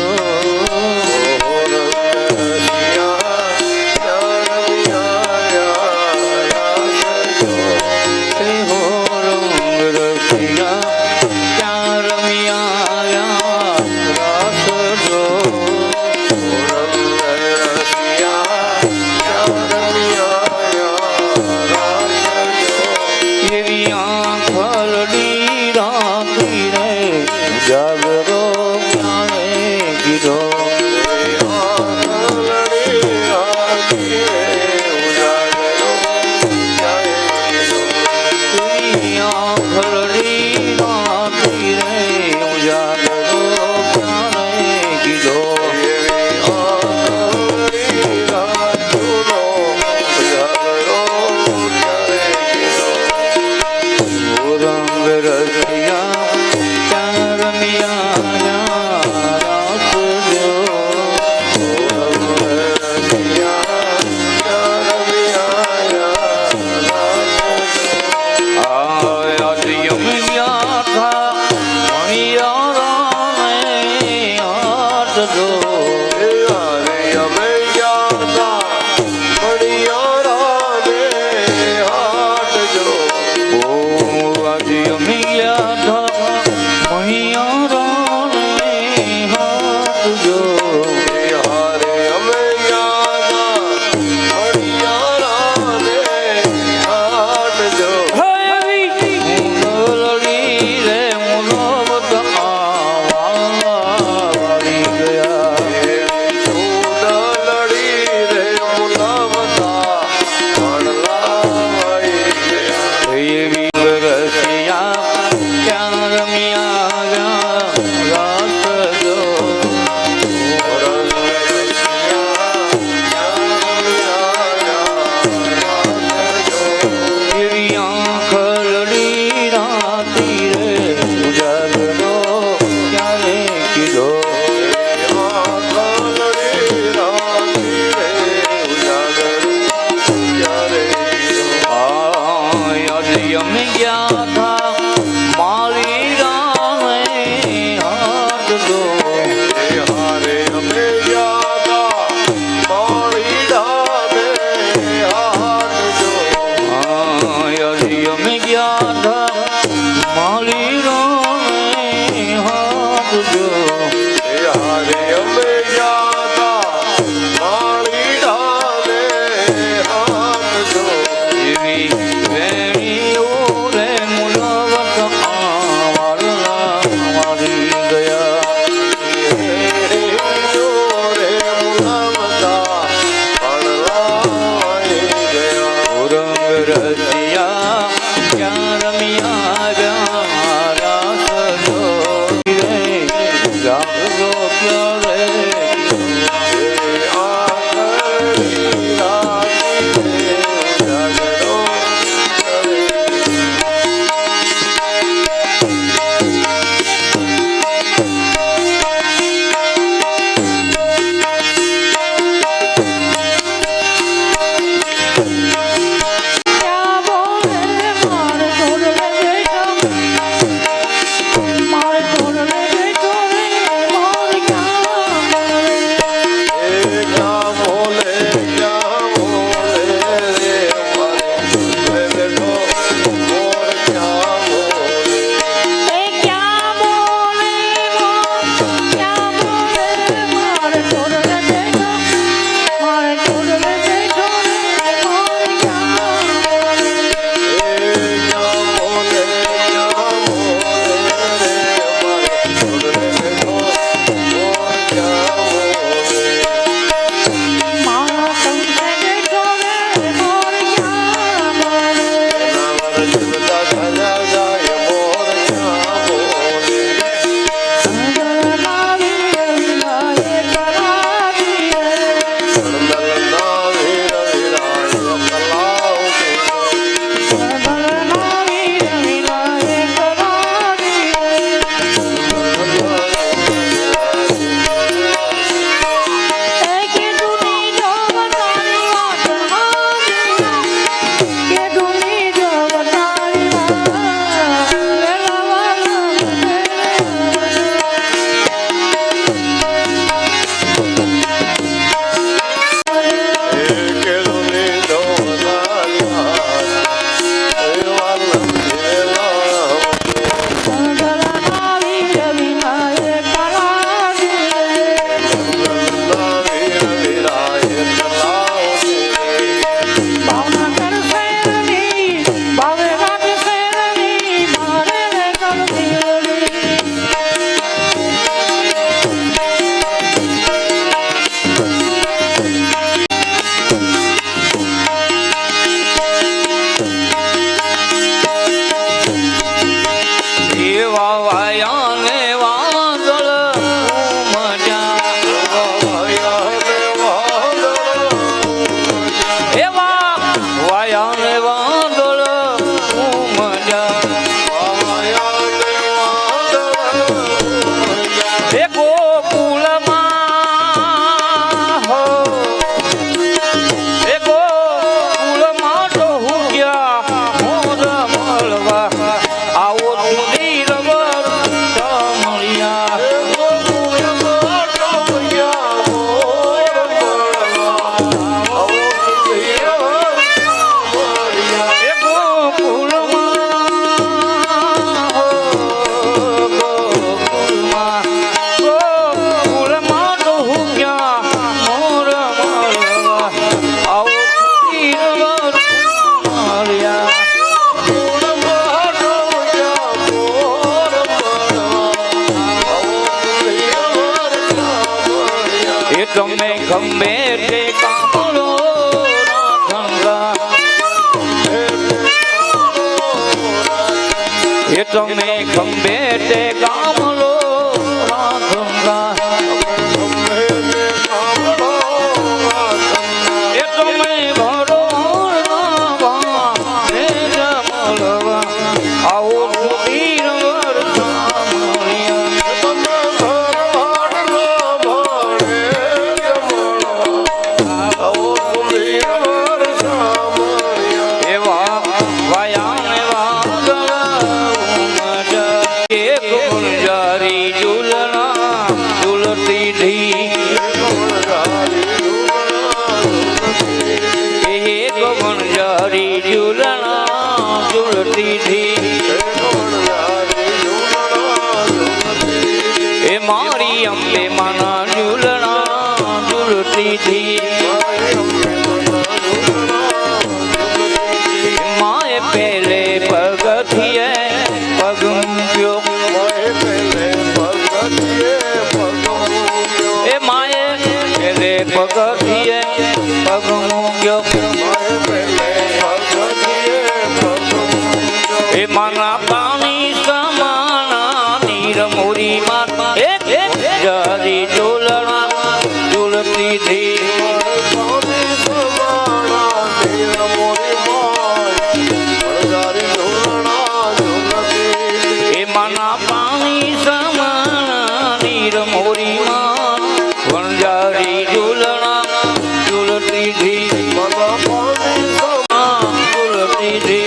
[SPEAKER 2] જાગરો ક્યારે કીધો. એ તમે ગમે તે કામલો રાખંગા એ તમે ગમે તે કામલો રાખંગા એ તમે ભરો આવો સુધીર એવા વાયાને વાગળ એક ગુંજારી ઝૂલણા ઝૂલતી ધી એક ગુંજારી ઝૂલણા ઝૂલતી ધી એ મારી અંબે માના ઝૂલણા ઝૂલતી ધી માએ પેલે પગથિયે પગ મૂક્યો એ માએ પેલે પગથિયે પગ મૂક્યો એ માના પાણી સમાના નીર મોરી માતા એક જારી ઝૂલણા ઝૂલતી ધી એ માના પાણી સમાના નીર મોરી માં વણજારી ઝૂલણા ઝૂલતી ધી ઝૂલતી ધી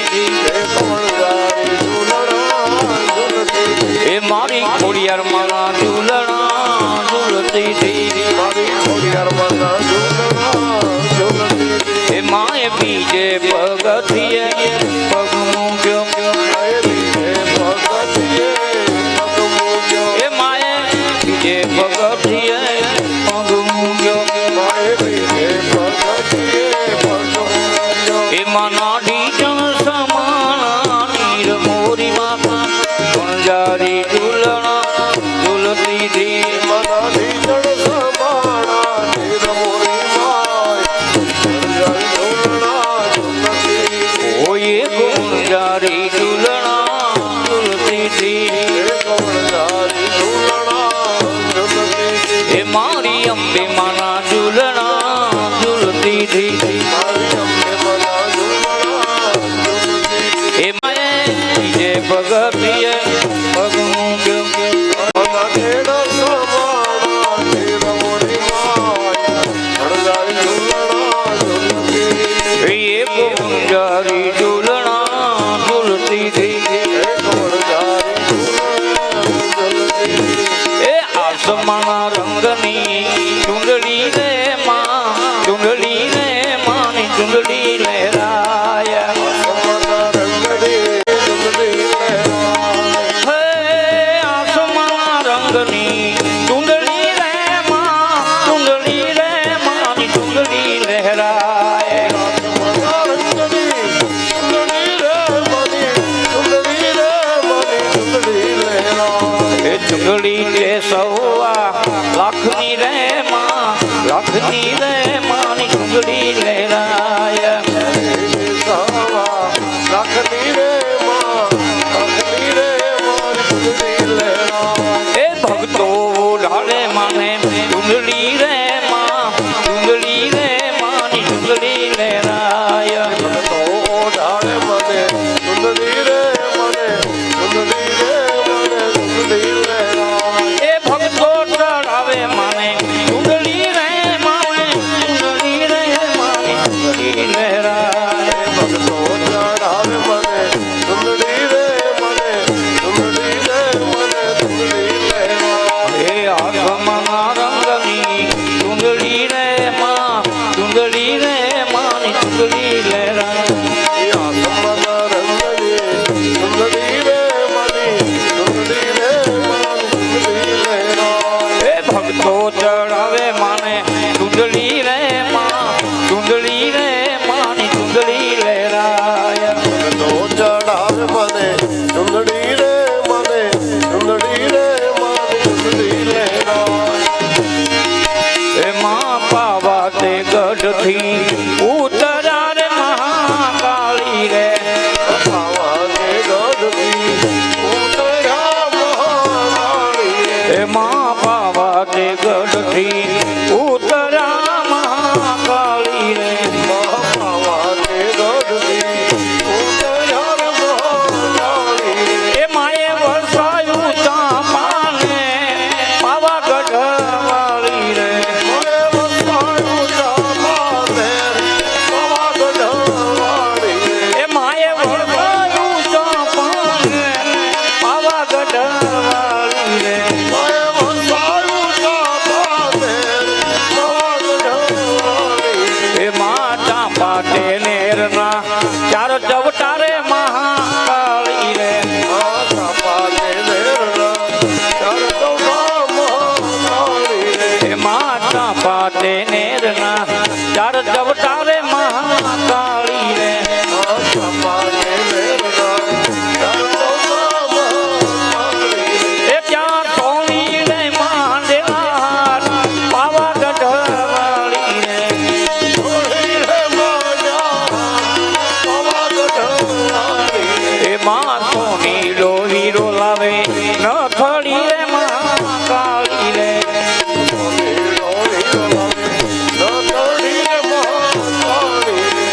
[SPEAKER 2] એ મારી ખોડિયાર માના ઝૂલણા ઝૂલતી ધી એ માએ બીજે પગથિયે પગ મૂક્યો એ માએ બીજે પગથિયે પગ મૂક્યો એ માના ઢીચણ સમાના નીર મોરી માતા વણજારી ઝૂલણા ઝૂલતી ધી ઓય ગુંજારી ઝૂલણા ઝૂલતી ધી એ મારી અંબે માના ઝૂલણા ઝૂલતી ધી એ માએ બીજે પગથિયે પગ મૂક્યો એ ગુંજારી ઝૂલણા ઝૂલતી ધી એ આસમાના રંગની ચુંદડી રે માં ચુંદડી રે માની ચુંદડી લહેરાય હે આસમાના રંગની ચુંદડી રે માં ચુંદડી રે માની ચુંદડી લહેરાય એ ચુંદડી લે સવા લાખની રે માં લાખની રે માની ચુંદડી લહેરાય એ ભક્તો ઢાળે માને ચુંદડી રે માં ચુંદડી રે માની ચુંદડી લહેરાય એ ભક્તો ચડાવે માને ચુંદડી રે માને ચુંદડી રે માની ચુંદડી લહેરાય એ આસમાના રંગની ચુંદડી રે માં ચુંદડી રે માની ચુંદડી લહેરાય એ ભક્તો ચડાવે માને ચુંદડી રે માં ચુંદડી રે માની ચુંદડી લહેરાય એ એમાં પાવા તે ગઢથી ઉતરા રે મહાકાળી રે એમાં પાવા તે ગઢથી ઉતરા મહાકાળી રે એ માએ વરસાયું ચાંપાને પાવાગઢ વાળી રે એ માએ વરસાયું ચાંપાને પાવાગઢ વાળી રે એ માતા પાટે નેરના ચાર ચવટારે મહાકાળી રે એ માતા પાટે નેરના ચાર ચવટારે મહાકાળી રે એ ત્યાં સોની રે માંડેલા પાવાગઢ વાળી રે એમાં સોની લોહીરો લાવે નથડી રે મહાકાળી રે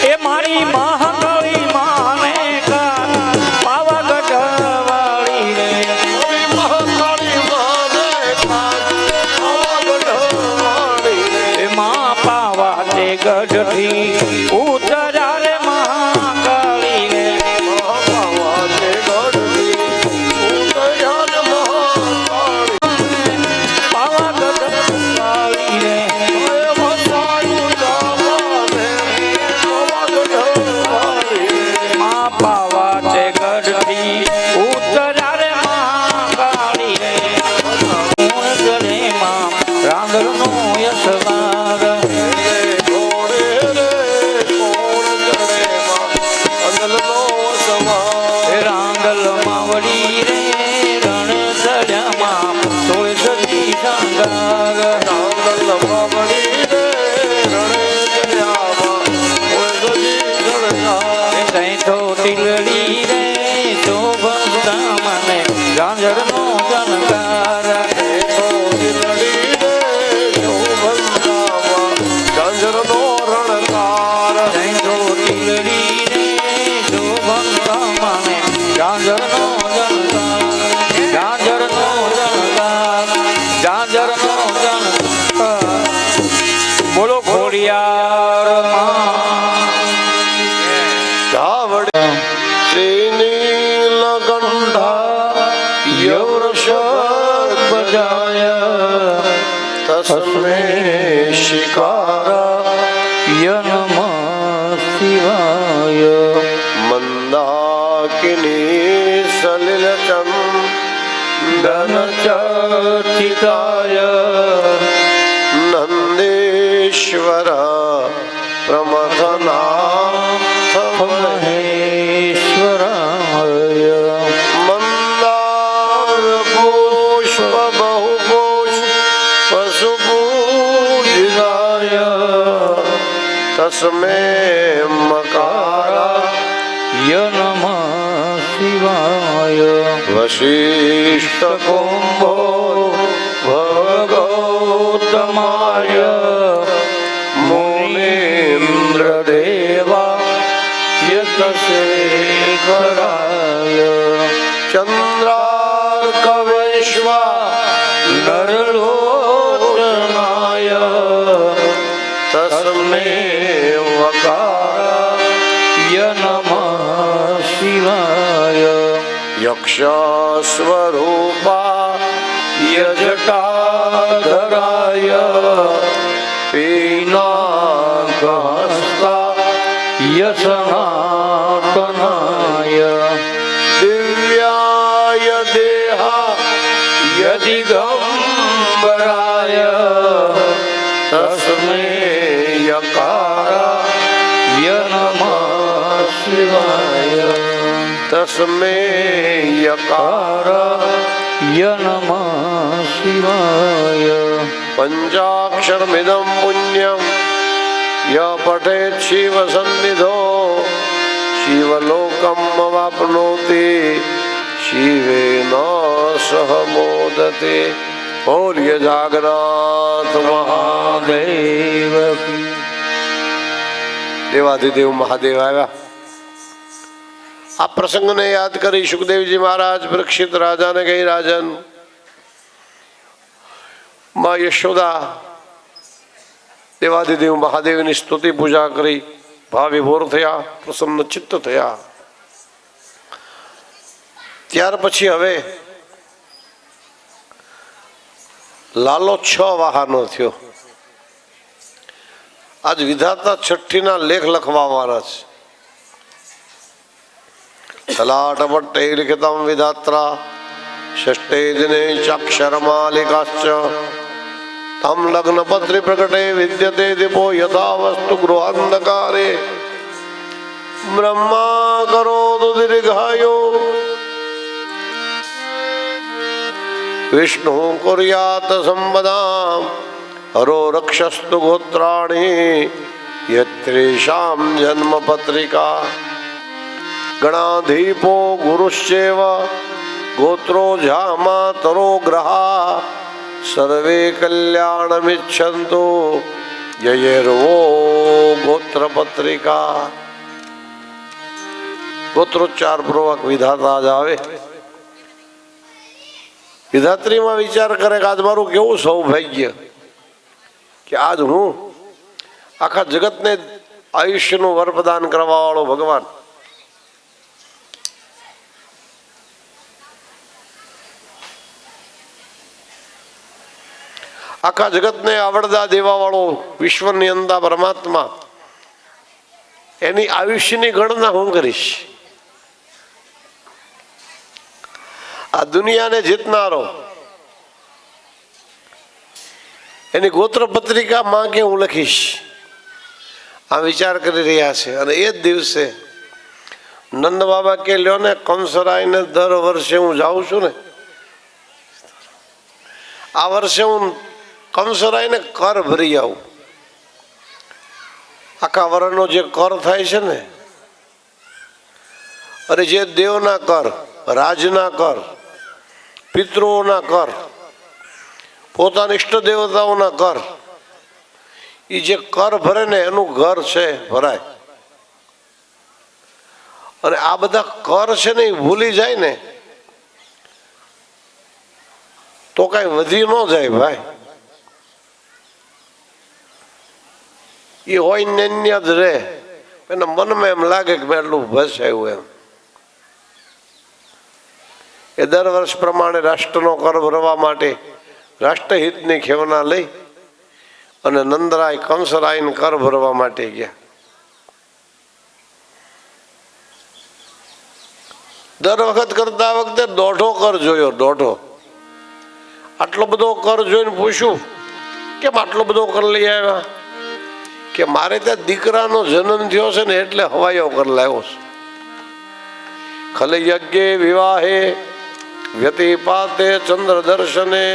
[SPEAKER 2] એ મારી મહાકાળી માને કા પાવાગઢ વાળી રે એમાં પાવા તે ગઢથી ઉતરા રે મહાકાળી રે પાવાગઢ વાળી રે માં પાવા તે ગઢથી ઉતરા રે મહાકાળી રે ગળે માં રાંદરનો યશવાર રાંગલ માવડી રે રણ સજામાં સોળ સતી શંગાર કઈ તો ટીલડી રે શોભતા મને ઝાંઝરનો જનકાર કઈ તો ટીલડી રે શોભતા મને ઝાંઝરનો જનકાર ઝાંઝરનો જનકાર ઝાંઝરનો જનકાર બોલો ખોડિયાર
[SPEAKER 1] તસ્મે શિકારા
[SPEAKER 2] નમઃ શિવાય
[SPEAKER 1] મંદાકિની સલિલ ચંદન
[SPEAKER 2] ચર્ચિતાય
[SPEAKER 1] નંદેશ્વર પ્રમથનાથ
[SPEAKER 2] મહેશ્વરાય
[SPEAKER 1] મંદાર પુષ્પ બહુપુષ્પ સુપૂજિતાય તસ્મે મકારા
[SPEAKER 2] નમઃ શિવાય
[SPEAKER 1] વશિષ્ઠ કુંભો
[SPEAKER 2] ભગવતમાય મુનીન્દ્રદેવા યતશેખરાય
[SPEAKER 1] ચંદ્રાર્કવૈશ્વા
[SPEAKER 2] નરલોચનાય
[SPEAKER 1] તસ્મે
[SPEAKER 2] વકારાય નમઃ શિવાય
[SPEAKER 1] યક્ષસ્વરૂપા
[SPEAKER 2] યજટાધરાય પીનાગહસ્તા યસનાતનાય
[SPEAKER 1] દિવ્યાય દેહા
[SPEAKER 2] યદિગંબરાય તસ્મે યકારાય નમઃ શિવાય
[SPEAKER 1] તસ્મે યકાર
[SPEAKER 2] નમઃ શિવાય
[SPEAKER 1] પંચાક્ષરમિદં પુણ્યમ ય પઠેત શિવ સન્નિધો શિવલોકમ વાપ્નોતિ શિવેન સહ મોદતે. બોલીએ જાગન્નાથ મહાદેવ. દેવાધિદેવ મહાદેવ આવ્યા. આ પ્રસંગને યાદ કરી સુખદેવજી મહારાજ પરીક્ષિત રાજાને કહી, રાજન, માં યશોદા દેવાધિદેવ મહાદેવની સ્તુતિ પૂજા કરી ભાવ વિભોર થયા, પ્રસન્ન ચિત્ત થયા. ત્યાર પછી હવે લાલો 6 વાહાનો થયો. આજ વિધાતા છઠ્ઠીના લેખ લખવાવાળા છે. તલાટપટ્ટે લિખિતમ વિધાત્રા ષષ્ઠે દિને ચાક્ષરમાલિકાશ્ચ તમ લગ્ન પત્રી પ્રકટે વિદ્યતે દીપો યથા વસ્તુ ગૃહાંધકારે બ્રહ્મા કરોતુ દીર્ઘાયો વિષ્ણુ કુર્યાત સંપદામ હરો રક્ષસ્તુ ગોત્રાણી યત્રેષામ જન્મ પત્રિકા ગણાધીપો ગુરુશ્ચેવ ગોત્રો જામાતરો ગ્રહા સર્વે કલ્યાણમિચ્છન્તુ યયર્વો ગોત્ર પત્રિકા. ગોત્રોચ્ચાર પૂર્વક વિધાતા જ આવે. વિધાત્રીમાં વિચાર કરે કે આજ મારું કેવું સૌભાગ્ય કે આજ હું આખા જગતને આયુષ્યનું વર પ્રદાન કરવા વાળો ભગવાન, આખા જગતને આવડતા દેવા વાળો વિશ્વની અંદર પરમાત્મા, એની આયુષ્યની ગણના હું કરીશ. આ દુનિયાને જીતનારો એની ગોત્ર પત્રિકા માં કે હું લખીશ, આ વિચાર કરી રહ્યા છે. અને એ જ દિવસે નંદ બાબા કે લ્યો ને કંસરાયને દર વર્ષે હું જાઉં છું ને, આ વર્ષે હું કંસરાયને કર ભરી આવું. આખા વર્ષનો જે કર થાય છે ને, અને જે દેવના કર, રાજના કર, પિતૃઓના કર, પોતાના ઈષ્ટ દેવતાઓના કર, એ જે કર ભરે ને એનું ઘર છે ભરાય. અને આ બધા કર છે ને એ ભૂલી જાય ને તો કઈ વધી ન જાય ભાઈ. એ હોય ને જ રહે. એના મનમાં એમ લાગે કે મેં એટલું ભસાયું એમ. એ દર વર્ષ પ્રમાણે રાષ્ટ્રનો કર ભરવા માટે રાષ્ટ્રહિતની ખેવના લઈ અને નંદરાય કંસરાયને કર ભરવા માટે ગયા. દર વખત કરતા વખતે દોઢો કર જોયો, દોઢો. આટલો બધો કર જોઈને પૂછ્યું કેમ આટલો બધો કર લઈ આવ્યા? કે મારે ત્યાં દીકરાનો જન્મ થયો છે ને એટલે હવાયો કર લાવ્યો છે. ખલ યજ્ઞે વિવાહે વ્યતિપાતે ચંદ્ર દર્શને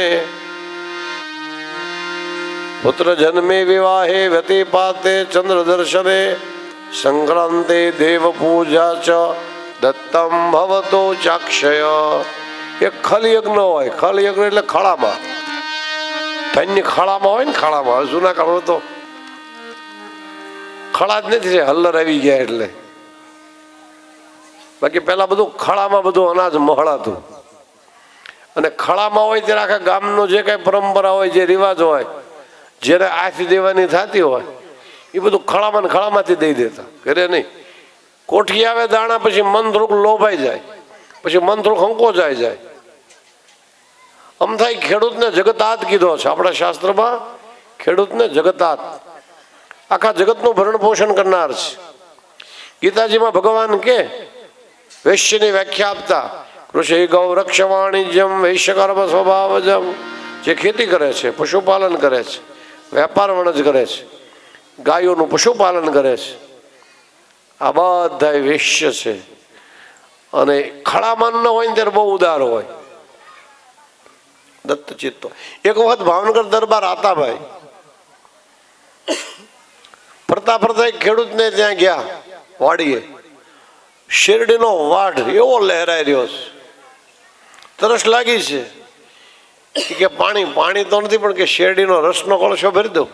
[SPEAKER 1] પુત્ર જન્મે વિવાહે વ્યતિપાતે ચંદ્ર દર્શને સંક્રાંતે દેવ પૂજા ચ દત્તમ ભવતો ચાક્ષય. એક ખલ યજ્ઞ હોય. ખલ યજ્ઞ એટલે ખળામાં, ધન્ય ખળામાં હોય ને, ખળામાં. જૂના કાળમાં તો ખળા જ નથી, હલ્લર આવી ગયા એટલે. બાકી પેલા બધું ખળામાં બધું અનાજ મહળાતું. અને ખળામાં હોય ત્યારે આખા ગામનો જે કઈ પરંપરા હોય, જે રિવાજ હોય, જેને આથી દેવાની થતી હોય, એ બધું ખળામાં ને ખળામાંથી દઈ દેતા. ઘરે નહીં. કોઠી આવે દાણા પછી મન થોડુંક લોભાઈ જાય, પછી મન થોડુંક સંકોચાઈ જાય. આમ થાય ખેડૂતને જગતાત કીધો છે આપણા શાસ્ત્રમાં. ખેડૂતને જગતાત, આખા જગતનું ભરણ પોષણ કરનાર છે. ગીતાજીમાં ભગવાન કે વૈશ્યની વ્યાખ્યા આપતા, કૃષિ ગૌ રક્ષ વાણિજ્યમ વૈશ્ય કર્મ સ્વભાવજમ. જે ખેતી કરે છે, પશુપાલન કરે છે, વેપાર વણજ કરે છે, ગાયોનું પશુપાલન કરે છે, આ બધા વૈશ્ય છે. અને ખળામાન ન હોય ને ત્યારે બહુ ઉદાર હોય. દત્ત ચિત્તો. એક વખત ભાવનગર દરબાર આતાભાઈ ફરતા ફરતા એક ખેડૂતને ત્યાં ગયા વાડીએ. શેરડીનો વાઢ એવો લહેરાઈ રહ્યો છે, તરસ લાગી છે. કે પાણી તો નથી, પણ કે શેરડીનો રસનો કળશો ભરી દો.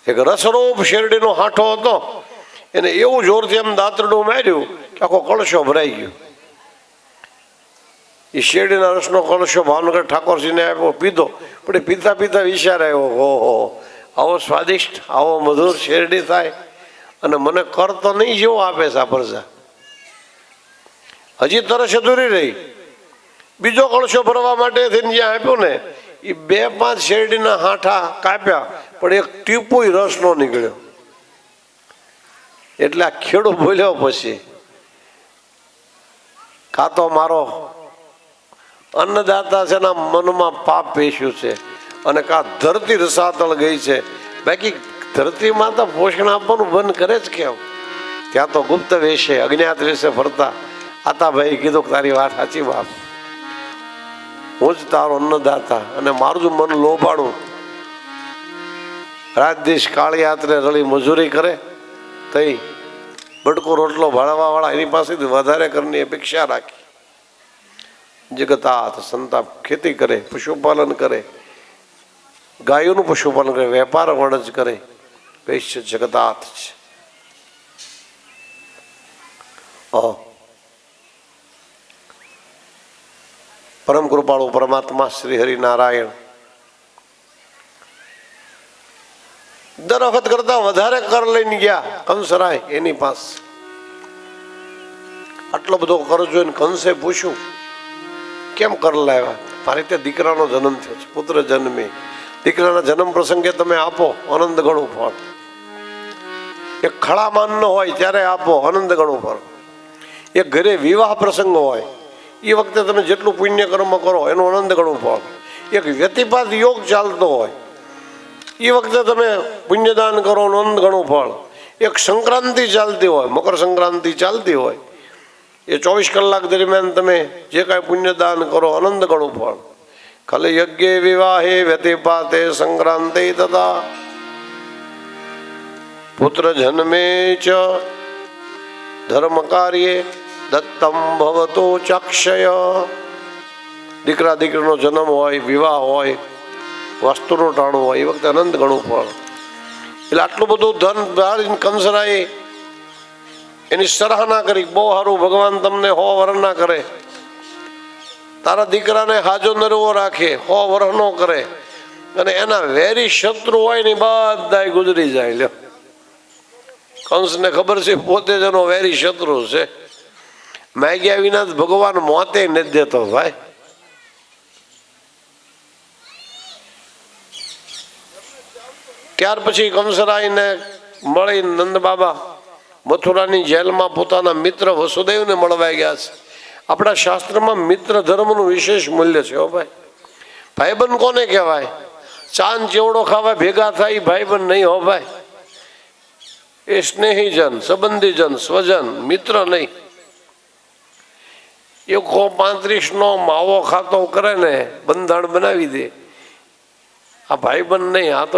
[SPEAKER 1] એક રસરૂપ શેરડીનો હાંઠો હતો, એને એવું જોરથી એમ દાંતરડું માર્યું કે આખો કળશો ભરાઈ ગયો. એ શેરડીના રસનો કળશો ભાવનગર ઠાકોરજીને આપ્યો, પીધો. પણ એ પીતા પીતા વિચાર આવ્યો, ઓહો, આવો સ્વાદિષ્ટ, આવો મધુર શેરડી થાય અને મને કર તો નહીં જેવો આપે છે આ પ્રજા. હજી તરસ અધૂરી રહી. બીજો કળશો ભરવા માટે થઈને જ્યાં આપ્યો ને, એ 2-5 શેરડીના હાંઠા કાપ્યા, પણ એક ટીપુય રસ નો નીકળ્યો. એટલે આ ખેડૂત બોલ્યો પછી, કાં તો મારો અન્નદાતા છે, એના મનમાં પાપ પેશ્યું છે, અને કાં ધરતી રસાતળ ગઈ છે. બાકી ધરતીમાં તો પોષણ આપવાનું બંધ કરે જ કેમ? ત્યાં તો ગુપ્ત વેશે, અજ્ઞાત વેશે ફરતા આતાભાઈ કીધું કે તારી વાત સાચી બાપ, હું જ તારો અન્નદાતા, અને મારું જ મન લોભાણું રાત દિવસ કાળી યાત્રે રળી મજૂરી કરે તઈ બટકો રોટલો ભાળવા વાળા એની પાસેથી વધારે કરની અપેક્ષા રાખી. જગતાત સંતાપ, ખેતી કરે, પશુપાલન કરે, ગાયોનું પશુપાલન કરે, વેપાર વણજ કરે, વૈશ્ય જગતાત છે. પરમ કૃપાળુ પરમાત્મા શ્રી હરિનારાયણ દર વખત કરતા વધારે કર લઈને ગયા કંસરાય એની પાસે. આટલો બધો કર જોઈને કંસે પૂછ્યું, કેમ કર લાવ્યા? મારે ત્યાં દીકરાનો જન્મ થયો છે, પુત્ર જન્મે. દીકરાના જન્મ પ્રસંગે તમે આપો, આનંદ ગણું ફળ. એક ખળામાન ન હોય ત્યારે આપો, આનંદ ગણું ફળ. એક ઘરે વિવાહ પ્રસંગ હોય એ વખતે તમે જેટલું પુણ્ય કર્મ કરો એનું આનંદ ગણું ફળ. એક વ્યતિપાત યોગ ચાલતો હોય એ વખતે તમે પુણ્યદાન કરો, આનંદ ગણું ફળ. એક સંક્રાંતિ ચાલતી હોય, મકર સંક્રાંતિ ચાલતી હોય, એ 24 કલાક દરમિયાન તમે જે કાંઈ પુણ્યદાન કરો, આનંદ ગણું ફળ. ખલ યજ્ઞે વિવાહે વ્યતિપાતે સંક્રાંતિ તથા પુત્ર જન્મે ચ ધર્મ કાર્યે દત્તમ ભવતો ચક્ષય. દીકરા દીકરીનો જન્મ હોય, વિવાહ હોય, વસ્તુનું ટાણું હોય, એ વખતે આનંદ ગણું ફળ. એટલે આટલું બધું ધન ધારીને કંસરાએ એની સરાહના કરી, બહુ સારું, ભગવાન તમને 100 વર્ષ ના કરે, તારા દીકરાને હાજો નરવો રાખે, 100 વર્ષ નો કરે, અને એના વેરી શત્રુ હોય ને બધા ગુજરી જાય. લ્યો, કંસને ખબર છે પોતે જ એનો વેરી શત્રુ છે. માગ્યા વિના ભગવાન મોતે નથી દેતો ભાઈ. ત્યાર પછી કંસરાયને મળી નંદ બાબા મથુરાની જેલમાં પોતાના મિત્ર વસુદેવને મળવા ગયા છે. આપણા શાસ્ત્રમાં મિત્ર ધર્મનું વિશેષ મૂલ્ય છે. હો ભાઈ, ભાઈબંધ કોને કહેવાય? ચાંદ ચેવડો ખાવા ભેગા થાય ભાઈબંધ નહીં. હો ભાઈ, એ સ્નેહીજન, સંબંધીજન, સ્વજન, મિત્ર નહીં. 135નો માવો ખાતો કરે ને બંધાણ બનાવી દે, આ ભાઈબંધ નહીં, આ તો